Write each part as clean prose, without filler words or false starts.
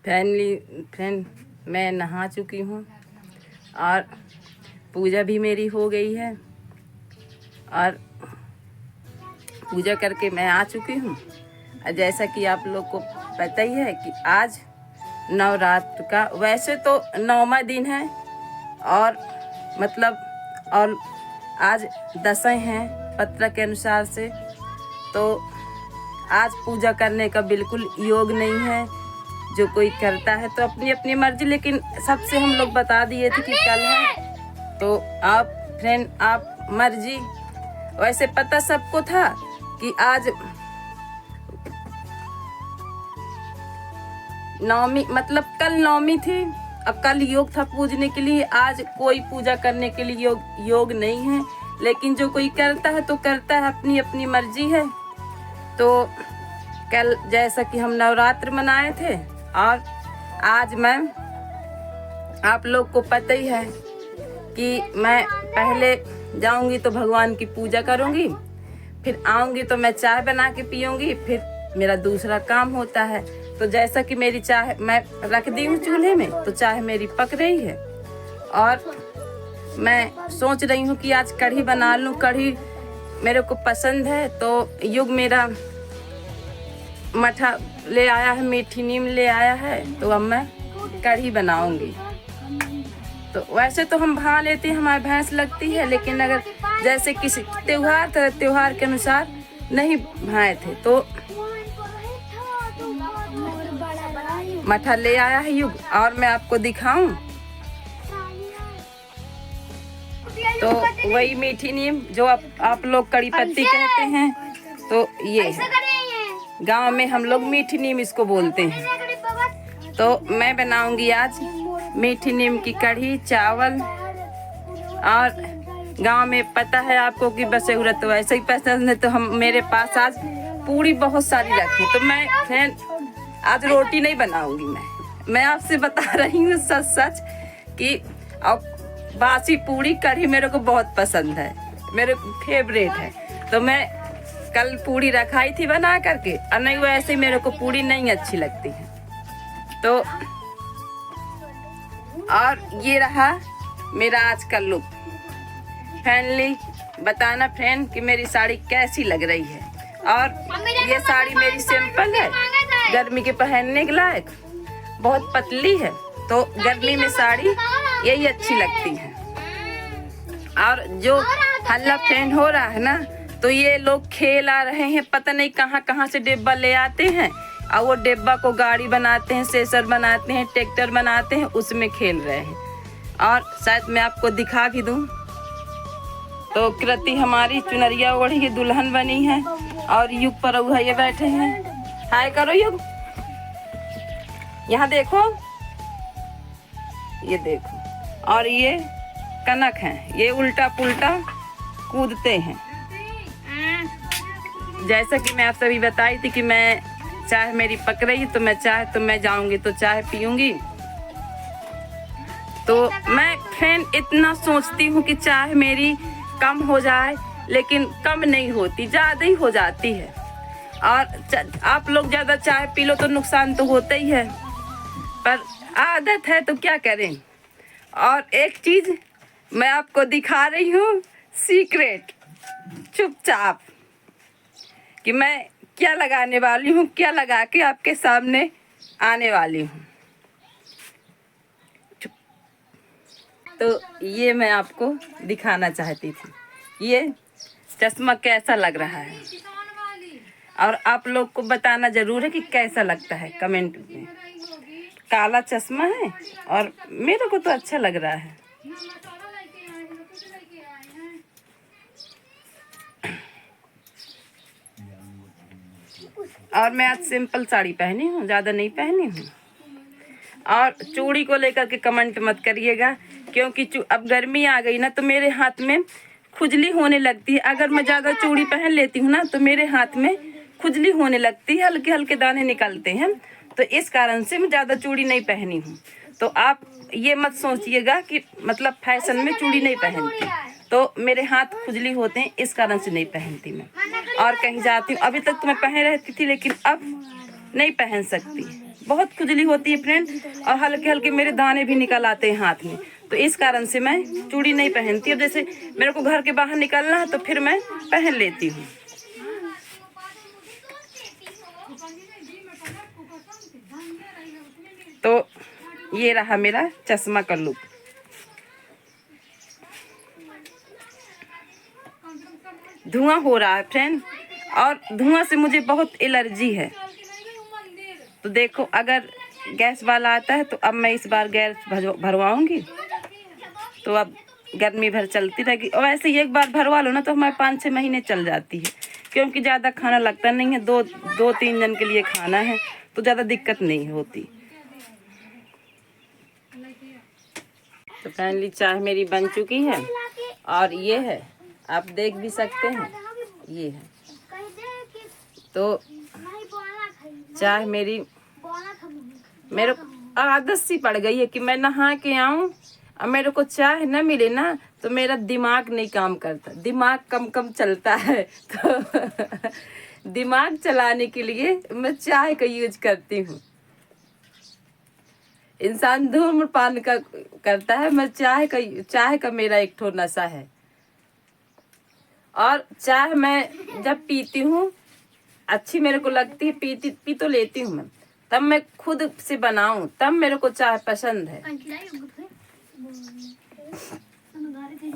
Friend मैं नहा चुकी हूँ और पूजा भी मेरी हो गई है और पूजा करके मैं आ चुकी हूँ। जैसा कि आप लोग को पता ही है कि आज नवरात्र का वैसे तो 9वां दिन है और और आज दशैं हैं पत्र के अनुसार से, तो आज पूजा करने का बिल्कुल योग नहीं है। जो कोई करता है तो अपनी अपनी मर्जी, लेकिन सबसे हम लोग बता दिए थे कि कल है, तो आप मर्जी। वैसे पता सबको था कि आज नवमी कल नवमी थी, अब कल योग था पूजने के लिए। आज कोई पूजा करने के लिए योग नहीं है, लेकिन जो कोई करता है तो करता है, अपनी अपनी मर्जी है। तो कल जैसा कि हम नवरात्र मनाए थे और आज मैं आप लोग को पता ही है कि मैं पहले जाऊंगी तो भगवान की पूजा करूंगी, फिर आऊंगी तो मैं चाय बना के पीऊंगी, फिर मेरा दूसरा काम होता है। तो जैसा कि मेरी चाय मैं रख दी हूँ चूल्हे में, तो चाय मेरी पक रही है और मैं सोच रही हूँ कि आज कढ़ी बना लूँ। कढ़ी मेरे को पसंद है, तो युग मेरा मठा ले आया है, मीठी नीम ले आया है, तो अब मैं कढ़ी बनाऊंगी। तो वैसे तो हम भा लेते हैं, हमारी भैंस लगती है, लेकिन अगर जैसे किसी त्योहार के अनुसार नहीं भाए थे तो मठा ले आया है युग। और मैं आपको दिखाऊं तो वही मीठी नीम जो आप लोग कड़ी पत्ती कहते हैं, तो ये है, गांव में हम लोग मीठी नीम इसको बोलते हैं। तो मैं बनाऊंगी आज मीठी नीम की कढ़ी चावल। और गांव में पता है आपको कि बसेउरा तो ऐसे ही पसंद है, तो मेरे पास आज पूरी बहुत सारी रखी, तो मैं आज रोटी नहीं बनाऊंगी। मैं आपसे बता रही हूँ सच कि अब बासी पूरी कढ़ी मेरे को बहुत पसंद है, मेरे फेवरेट है। तो मैं कल पूरी रखाई थी बना करके, और नहीं वैसे मेरे को पूरी नहीं अच्छी लगती है। तो और ये रहा मेरा आज का लुक। फाइनली बताना फ्रेंड कि मेरी साड़ी कैसी लग रही है। और ये साड़ी मेरी सिंपल है, गर्मी के पहनने के लायक, बहुत पतली है, तो गर्मी में साड़ी यही अच्छी लगती है। और जो हल्ला फ्रेंड हो रहा है ना, तो ये लोग खेल आ रहे हैं, पता नहीं कहाँ कहाँ से डिब्बा ले आते हैं और वो डिब्बा को गाड़ी बनाते हैं, सेसर बनाते हैं, ट्रैक्टर बनाते हैं, उसमें खेल रहे हैं। और शायद मैं आपको दिखा भी दूं तो कृति हमारी चुनरिया ओढ़ी की दुल्हन बनी है और युग पर ये बैठे हैं। हाय करो युग, यहाँ देखो, ये देखो। और ये कनक हैं, ये उल्टा पुल्टा कूदते हैं। जैसा कि मैं आप सभी बताई थी कि मैं चाय मेरी पक रही, तो मैं जाऊंगी तो चाय पीऊंगी। तो मैं फ्रेंड इतना सोचती हूँ कि चाय मेरी कम हो जाए, लेकिन कम नहीं होती, ज़्यादा ही हो जाती है। और आप लोग ज़्यादा चाय पी लो तो नुकसान तो होता ही है, पर आदत है तो क्या करें। और एक चीज़ मैं आपको दिखा रही हूँ सीक्रेट, चुपचाप, कि मैं क्या लगाने वाली हूँ, क्या लगा के आपके सामने आने वाली हूँ। तो ये मैं आपको दिखाना चाहती थी, ये चश्मा कैसा लग रहा है, और आप लोग को बताना ज़रूर है कि कैसा लगता है कमेंट में। काला चश्मा है और मेरे को तो अच्छा लग रहा है। और मैं आज सिंपल साड़ी पहनी हूँ, ज़्यादा नहीं पहनी हूँ। और चूड़ी को लेकर के कमेंट मत करिएगा, क्योंकि अब गर्मी आ गई ना, तो मेरे हाथ में खुजली होने लगती है। अगर मैं ज़्यादा चूड़ी पहन लेती हूँ ना, तो मेरे हाथ में खुजली होने लगती है, हल्के हल्के दाने निकलते हैं। तो इस कारण से मैं ज़्यादा चूड़ी नहीं पहनी हूँ। तो आप ये मत सोचिएगा कि फैशन में चूड़ी नहीं पहनती, तो मेरे हाथ खुजली होते हैं, इस कारण से नहीं पहनती मैं। और कहीं जाती हूँ, अभी तक तो मैं पहन रहती थी, लेकिन अब नहीं पहन सकती। बहुत खुजली होती है फ्रेंड, और हल्के हल्के मेरे दाने भी निकल आते हैं हाथ में। तो इस कारण से मैं चूड़ी नहीं पहनती। अब जैसे मेरे को घर के बाहर निकलना है तो फिर मैं पहन लेती हूँ। तो ये रहा मेरा चश्मा का लुक। धुआं हो रहा है फ्रेंड, और धुआं से मुझे बहुत एलर्जी है। तो देखो, अगर गैस वाला आता है तो अब मैं इस बार गैस भरवाऊंगी, तो अब गर्मी भर चलती रहेगी। और ऐसे ही एक बार भरवा लो ना तो हमारे 5-6 महीने चल जाती है, क्योंकि ज़्यादा खाना लगता नहीं है। 2-3 जन के लिए खाना है तो ज़्यादा दिक्कत नहीं होती। तो फाइनली चाय मेरी बन चुकी है, और ये है, आप देख भी सकते हैं, ये है। तो चाय मेरी, मेरे आदत सी पड़ गई है कि मैं नहा के आऊं और मेरे को चाय न मिले ना तो मेरा दिमाग नहीं काम करता, दिमाग कम चलता है। तो दिमाग चलाने के लिए मैं चाय का यूज करती हूँ। इंसान धूम्रपान का करता है, मैं चाय का मेरा एक ठो नशा है। और चाय मैं जब पीती हूँ, अच्छी मेरे को लगती है, पी तो लेती हूँ मैं, तब मैं खुद से बनाऊं तब मेरे को चाय पसंद है।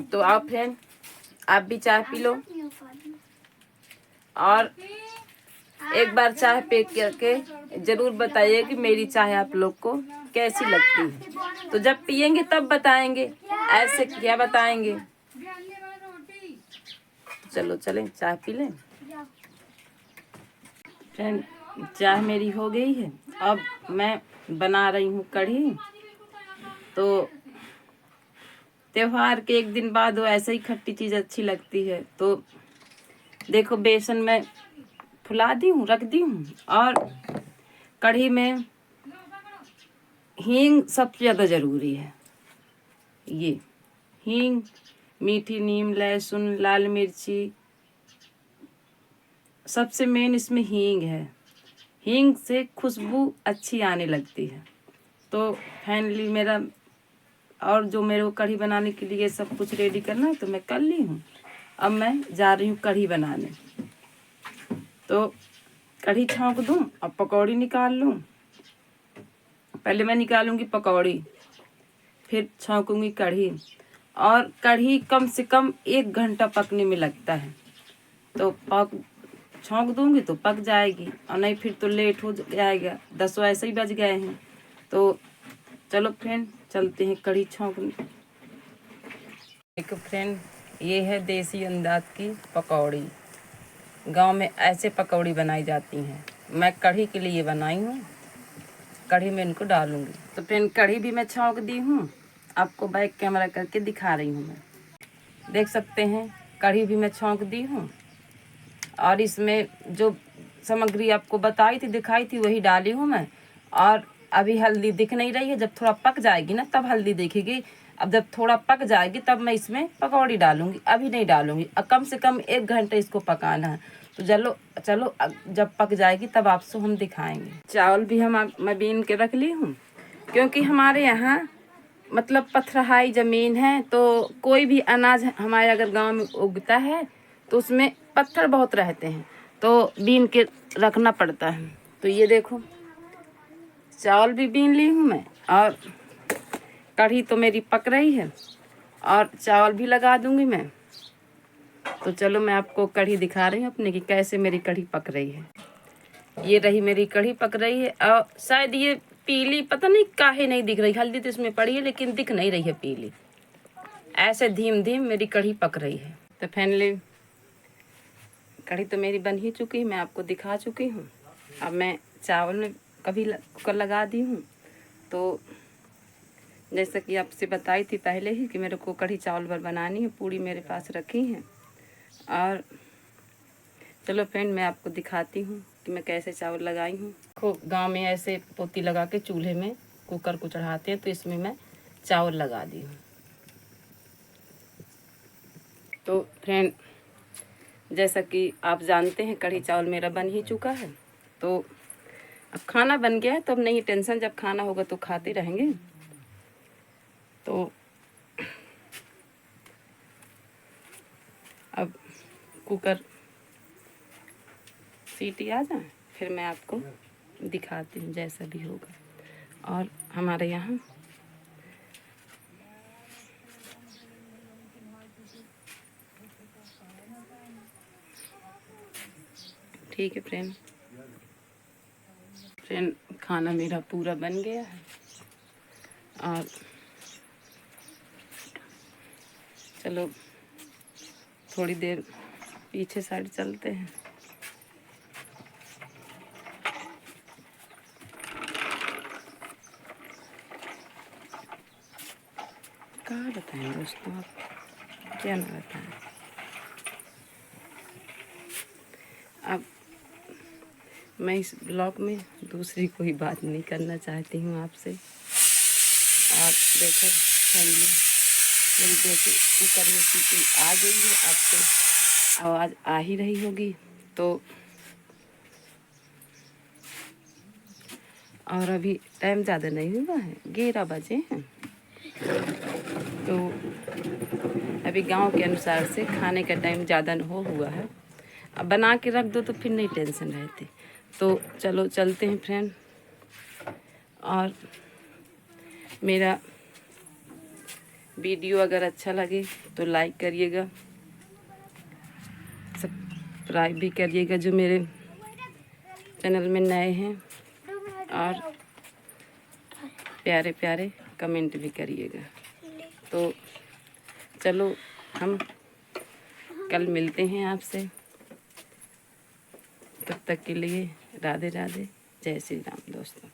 तो आप फ्रेंड, आप भी चाय पी लो, और एक बार चाय पी करके जरूर बताइए कि मेरी चाय आप लोग को कैसी लगती है। तो जब पियेंगे तब बताएंगे, ऐसे क्या बताएंगे। चलो चलें चाय पी लें फ्रेंड। चाय मेरी हो गई है, अब मैं बना रही हूँ कढ़ी। तो त्योहार के एक दिन बाद वो ऐसे ही खट्टी चीज़ अच्छी लगती है। तो देखो, बेसन में फुला दी हूँ, रख दी हूँ, और कढ़ी में हींग सबसे ज़्यादा ज़रूरी है। ये हींग, मीठी नीम, लहसुन, लाल मिर्ची, सबसे मेन इसमें हींग है। हींग से खुशबू अच्छी आने लगती है। तो फाइनली मेरा, और जो मेरे को कढ़ी बनाने के लिए सब कुछ रेडी करना है तो मैं कर ली हूँ। अब मैं जा रही हूँ कढ़ी बनाने। तो कढ़ी छौंक दूँ और पकौड़ी निकाल लूँ। पहले मैं निकालूंगी पकौड़ी, फिर छौंकूंगी कढ़ी। और कढ़ी कम से कम 1 घंटा पकने में लगता है। तो छौंक दूंगी तो पक जाएगी, और नहीं फिर तो लेट हो जाएगा। 10 ऐसे ही बज गए हैं। तो चलो फ्रेंड, चलते हैं कढ़ी छौंकने। देखो फ्रेंड, ये है देसी अंदाज की पकौड़ी। गांव में ऐसे पकौड़ी बनाई जाती हैं। मैं कढ़ी के लिए बनाई हूँ, कढ़ी में इनको डालूंगी। तो फ्रेंड, कढ़ी भी मैं छौंक दी हूँ, आपको बैक कैमरा करके दिखा रही हूँ। मैं देख सकते हैं, कढ़ी भी मैं छौंक दी हूँ, और इसमें जो सामग्री आपको बताई थी, दिखाई थी, वही डाली हूँ मैं। और अभी हल्दी दिख नहीं रही है, जब थोड़ा पक जाएगी ना तब हल्दी दिखेगी। अब जब थोड़ा पक जाएगी तब मैं इसमें पकौड़ी डालूंगी, अभी नहीं डालूंगी। कम से कम 1 घंटे इसको पकाना है। तो चलो जब पक जाएगी तब आपसे हम दिखाएंगे। चावल भी मैं बीन के रख ली हूँ, क्योंकि हमारे यहाँ मतलब पथराई ज़मीन है। तो कोई भी अनाज हमारे अगर गांव में उगता है तो उसमें पत्थर बहुत रहते हैं, तो बीन के रखना पड़ता है। तो ये देखो, चावल भी बीन ली हूँ मैं, और कढ़ी तो मेरी पक रही है, और चावल भी लगा दूंगी मैं। तो चलो मैं आपको कढ़ी दिखा रही हूँ अपने कि कैसे मेरी कढ़ी पक रही है। ये रही मेरी कढ़ी पक रही है, और शायद ये पीली, पता नहीं काहे नहीं दिख रही। हल्दी तो इसमें पड़ी है लेकिन दिख नहीं रही है पीली। ऐसे धीम धीम मेरी कढ़ी पक रही है। तो फाइनली कढ़ी तो मेरी बन ही चुकी है, मैं आपको दिखा चुकी हूँ। अब मैं चावल में कभी कुकर लगा दी हूँ। तो जैसा कि आपसे बताई थी पहले ही कि मेरे को कढ़ी चावल भर बनानी है, पूड़ी मेरे पास रखी हैं। और चलो फ्रेंड, मैं आपको दिखाती हूँ कि मैं कैसे चावल लगाई हूँ। खूब गांव में ऐसे पोती लगा के चूल्हे में कुकर को चढ़ाते हैं, तो इसमें मैं चावल लगा दी हूँ। तो फ्रेंड, जैसा कि आप जानते हैं, कढ़ी चावल मेरा बन ही चुका है। तो अब खाना बन गया है तो अब नहीं टेंशन, जब खाना होगा तो खाते रहेंगे। तो अब कुकर सीटी आ जाए फिर मैं आपको दिखाती हूँ जैसा भी होगा। और हमारे यहाँ ठीक है फ्रेंड, खाना मेरा पूरा बन गया है और चलो थोड़ी देर पीछे साइड चलते हैं। कहाँ बताएं दोस्तों, आप क्या ना बताएं। अब मैं इस ब्लॉग में दूसरी कोई बात नहीं करना चाहती हूँ आपसे। और देखो फैमिली, मेरी देखो कुकर में सीटी आ गई है, आपको आवाज़ आ ही रही होगी। तो और अभी टाइम ज़्यादा नहीं हुआ है, 11 बजे हैं। तो अभी गांव के अनुसार से खाने का टाइम ज़्यादा हुआ है। अब बना के रख दो तो फिर नहीं टेंशन रहती। तो चलो चलते हैं फ्रेंड। और मेरा वीडियो अगर अच्छा लगे तो लाइक करिएगा, सब्सक्राइब भी करिएगा जो मेरे चैनल में नए हैं, और प्यारे प्यारे कमेंट भी करिएगा। तो चलो हम कल मिलते हैं आपसे, तब तक के लिए राधे राधे, जय श्री राम दोस्तों।